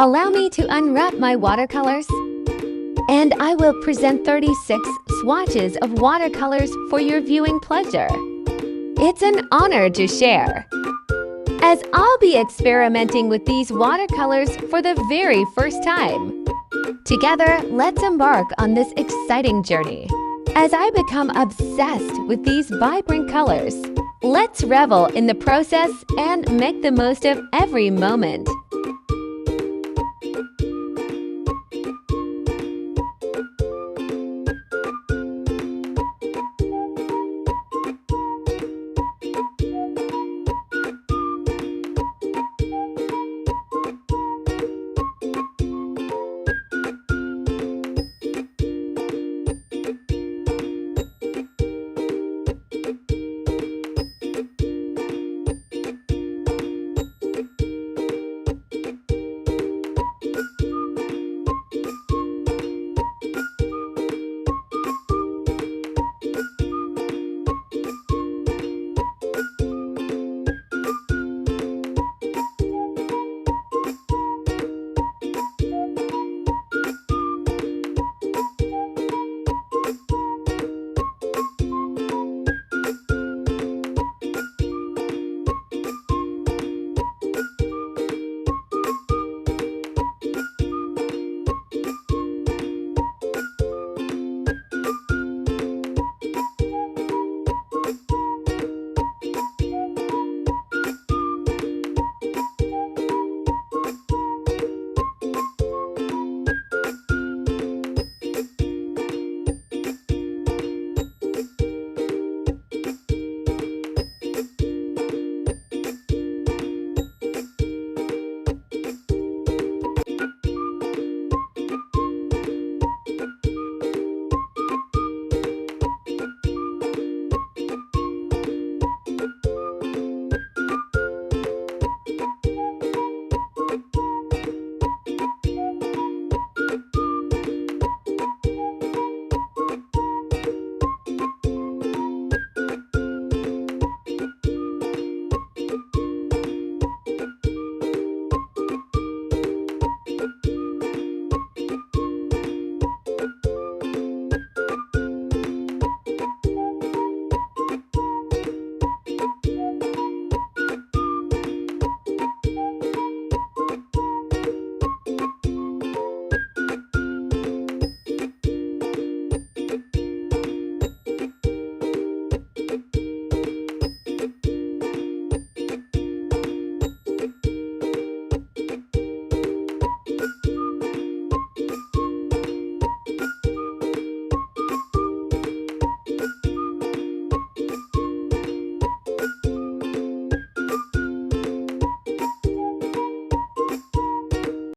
Allow me to unwrap my watercolors. And I will present 36 swatches of watercolors for your viewing pleasure. It's an honor to share, as I'll be experimenting with these watercolors for the very first time. Together, let's embark on this exciting journey. As I become obsessed with these vibrant colors, let's revel in the process and make the most of every moment.